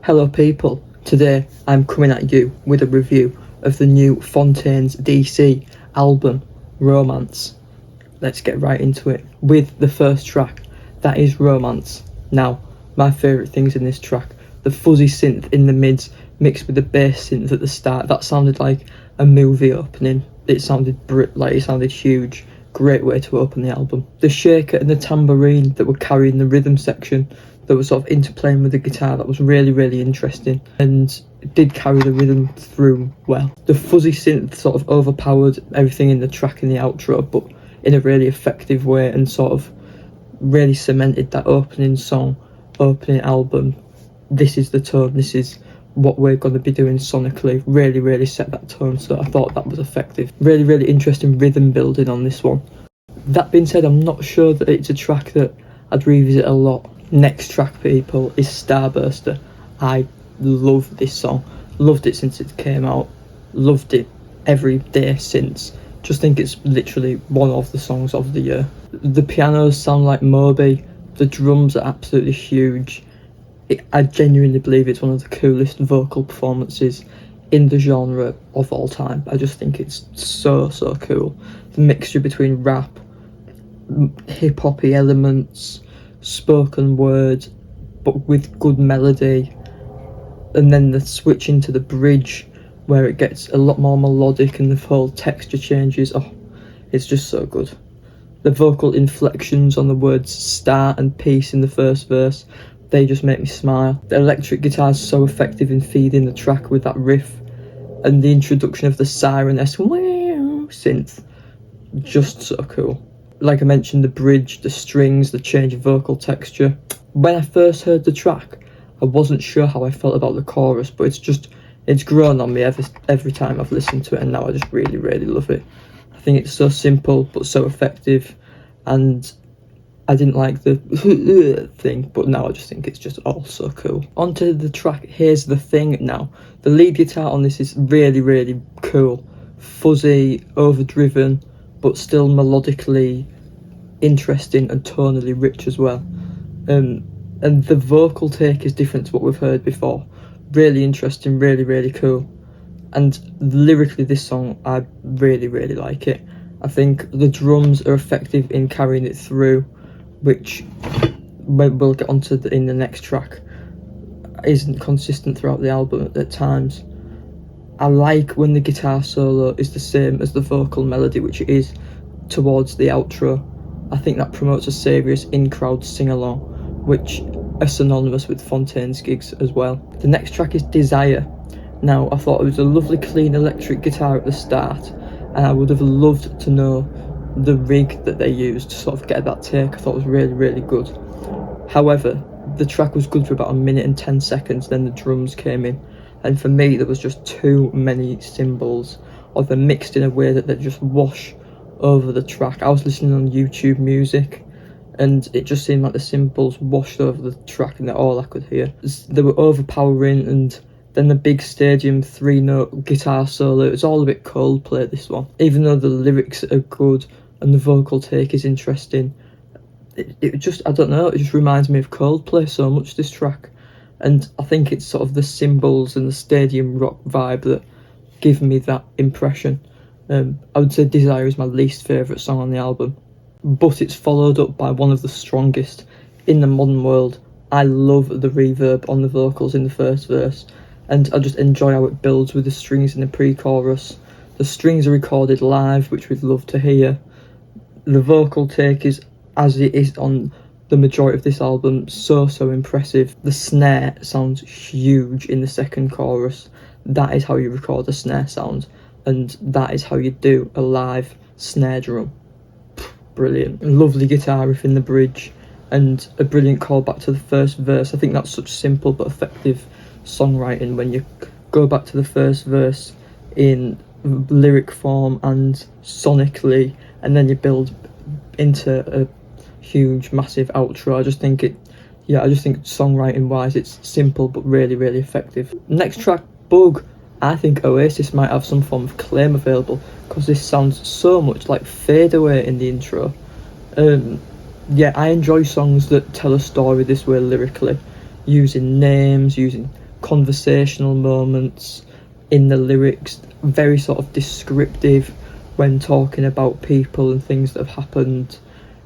Hello people, today I'm coming at you with a review of the new Fontaines DC album Romance. Let's get right into it with the first track, that is Romance. Now, my favourite things in this track, the fuzzy synth in the mids mixed with the bass synth at the start, that sounded like a movie opening. It sounded it sounded huge. Great way to open the album. The shaker and the tambourine that were carrying the rhythm section, that was sort of interplaying with the guitar, that was really interesting and did carry the rhythm through well. The fuzzy synth sort of overpowered everything in the track in the outro, but in a really effective way, and sort of really cemented that opening song, opening album. This is the tone, this is what we're going to be doing sonically. Really set that tone, so I thought that was effective. Really interesting rhythm building on this one. That being said, I'm not sure that it's a track that I'd revisit a lot. Next track, people, is Starburst. I love this song, loved it since it came out, loved it every day since. Just think it's literally one of the songs of the year. The pianos sound like Moby, the drums are absolutely huge. I genuinely believe it's one of the coolest vocal performances in the genre of all time. I just think it's so cool. The mixture between rap, hip-hoppy elements, spoken word, but with good melody, and then the switch into the bridge where it gets a lot more melodic and the whole texture changes. Oh, it's just so good. The vocal inflections on the words start and peace in the first verse, they just make me smile. The electric guitar is so effective in feeding the track with that riff, and the introduction of the siren-esque synth, just so cool. Like I mentioned, the bridge, the strings, the change of vocal texture. When I first heard the track, I wasn't sure how I felt about the chorus, but it's grown on me every time I've listened to it, and now I just really love it. I think it's so simple but so effective, and I didn't like the thing, but now I just think it's just all so cool. Onto the track Here's the Thing now. The lead guitar on this is really cool. Fuzzy, overdriven, but still melodically interesting and tonally rich as well. And the vocal take is different to what we've heard before. Really interesting, really cool. And lyrically, this song, I really like it. I think the drums are effective in carrying it through, which we'll get onto in the next track, isn't consistent throughout the album at times. I like when the guitar solo is the same as the vocal melody, which it is towards the outro. I think that promotes a serious in-crowd sing-along, which are synonymous with Fontaines gigs as well. The next track is Desire. Now, I thought it was a lovely clean electric guitar at the start, and I would have loved to know the rig that they used to sort of get that take. I thought it was really good. However, the track was good for about 1 minute and 10 seconds, then the drums came in, and for me there was just too many cymbals, or they're mixed in a way that they just wash over the track. I was listening on YouTube Music, and it just seemed like the cymbals washed over the track, and they're all I could hear. They were overpowering, and then the big stadium 3-note guitar solo, it was all a bit Coldplay, this one. Even though the lyrics are good and the vocal take is interesting, it just, I don't know, it just reminds me of Coldplay so much, this track. And I think it's sort of the cymbals and the stadium rock vibe that give me that impression. I would say Desire is my least favourite song on the album, but it's followed up by one of the strongest in the modern world. I love the reverb on the vocals in the first verse, and I just enjoy how it builds with the strings in the pre-chorus. The strings are recorded live, which we'd love to hear. The vocal take is, as it is on the majority of this album, so impressive. The snare sounds huge in the second chorus. That is how you record a snare sound, and that is how you do a live snare drum. Brilliant. Lovely guitar riff in the bridge, and a brilliant callback to the first verse. I think that's such simple but effective songwriting when you go back to the first verse in lyric form and sonically, and then you build into a huge massive outro. I just think songwriting wise it's simple but really effective. Next track, Bug. I think Oasis might have some form of claim available, because this sounds so much like Fade Away in the intro. Yeah, I enjoy songs that tell a story this way lyrically, using names, using conversational moments in the lyrics, very sort of descriptive when talking about people and things that have happened.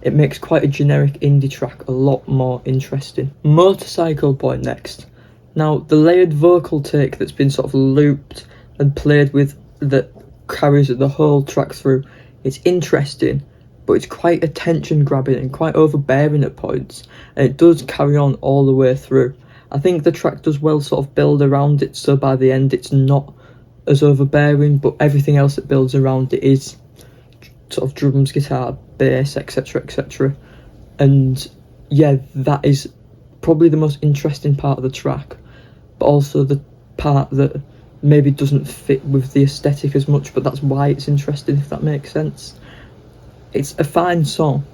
It makes quite a generic indie track a lot more interesting. Motorcycle Boy next. Now, the layered vocal take that's been sort of looped and played with that carries the whole track through, it's interesting, but it's quite attention grabbing and quite overbearing at points, and it does carry on all the way through. I think the track does well sort of build around it, so by the end it's not as overbearing, but everything else that builds around it is sort of drums, guitar, bass, etc, etc. And yeah, that is probably the most interesting part of the track, but also the part that maybe doesn't fit with the aesthetic as much, but that's why it's interesting, if that makes sense. It's a fine song,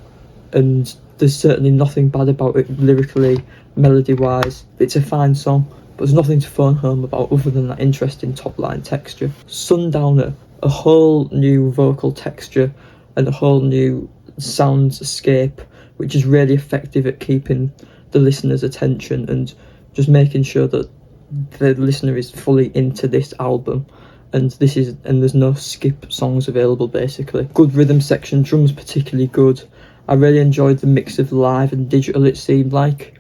and there's certainly nothing bad about it lyrically, melody wise. It's a fine song, but there's nothing to phone home about other than that interesting top line texture. Sundowner, a whole new vocal texture and a whole new soundscape, which is really effective at keeping the listener's attention and just making sure that the listener is fully into this album. And there's no skip songs available, basically. Good rhythm section, drums particularly good. I really enjoyed the mix of live and digital, it seemed like.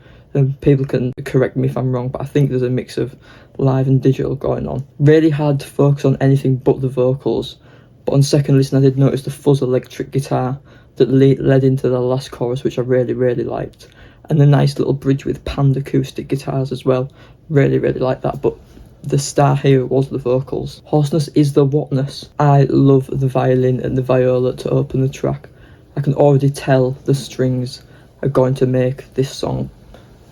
People can correct me if I'm wrong, but I think there's a mix of live and digital going on. Really hard to focus on anything but the vocals, but on second listen I did notice the fuzz electric guitar that led into the last chorus, which I really, really liked. And the nice little bridge with panned acoustic guitars as well. Really, really like that, but the star here was the vocals. Hoarseness is the whatness. I love the violin and the viola to open the track. I can already tell the strings are going to make this song.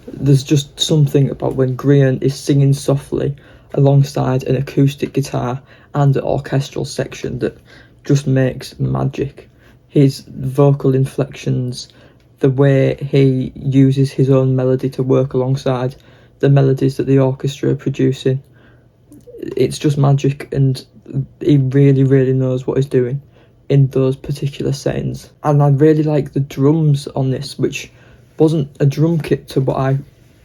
There's just something about when Grian is singing softly alongside an acoustic guitar and an orchestral section that just makes magic. His vocal inflections, the way he uses his own melody to work alongside the melodies that the orchestra are producing, it's just magic, and he really, really knows what he's doing in those particular settings. And I really like the drums on this, which wasn't a drum kit to what I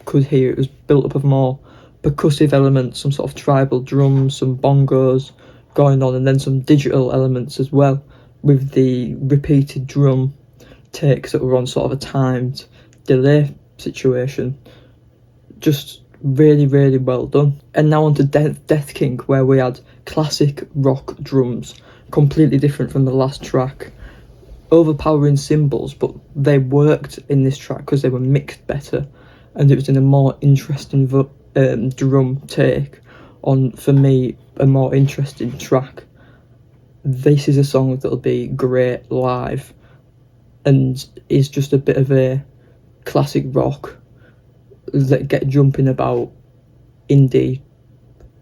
could hear. It was built up of more percussive elements, some sort of tribal drums, some bongos going on, and then some digital elements as well, with the repeated drum takes that were on sort of a timed delay situation. Just really, really well done. And now on to Death King, where we had classic rock drums, completely different from the last track. Overpowering cymbals, but they worked in this track because they were mixed better, and it was in a more interesting drum take on, for me, a more interesting track. This is a song that'll be great live, and is just a bit of a classic rock that get jumping about indie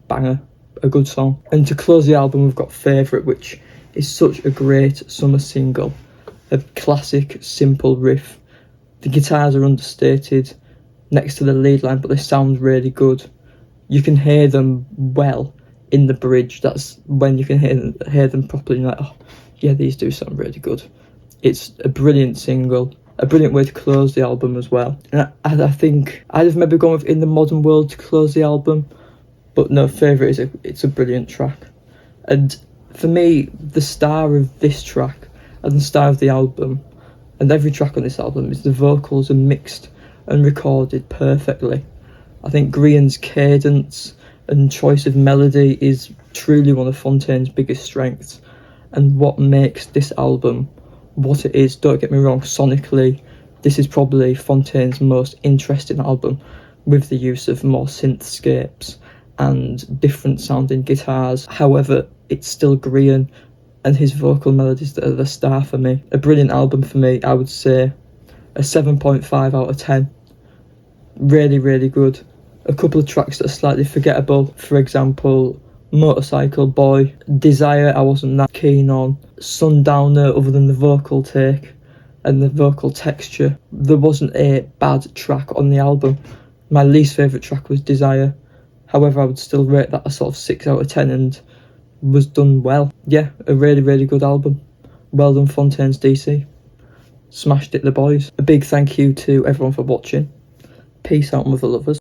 banger, a good song. And to close the album, we've got Favourite, which is such a great summer single. A classic simple riff. The guitars are understated next to the lead line, but they sound really good. You can hear them well in the bridge. That's when you can hear them properly. You're like, oh yeah, these do sound really good. It's a brilliant single, a brilliant way to close the album as well. And I think I'd have maybe gone with In the Modern World to close the album, but no, Favourite it's a brilliant track. And for me, the star of this track and the star of the album, and every track on this album, is the vocals are mixed and recorded perfectly. I think Grian's cadence and choice of melody is truly one of Fontaine's biggest strengths, and what makes this album what it is. Don't get me wrong, sonically, this is probably Fontaine's most interesting album, with the use of more synthscapes and different sounding guitars. However, it's still Grian and his vocal melodies that are the star for me. A brilliant album for me. I would say a 7.5 out of 10. Really, really good. A couple of tracks that are slightly forgettable, for example, Motorcycle Boy. Desire, I wasn't that keen on. Sundowner, other than the vocal take and the vocal texture, there wasn't a bad track on the album. My least favourite track was Desire. However, I would still rate that a sort of 6 out of 10 and was done well. Yeah, a really, really good album. Well done, Fontaines DC. Smashed it, the boys. A big thank you to everyone for watching. Peace out, mother lovers.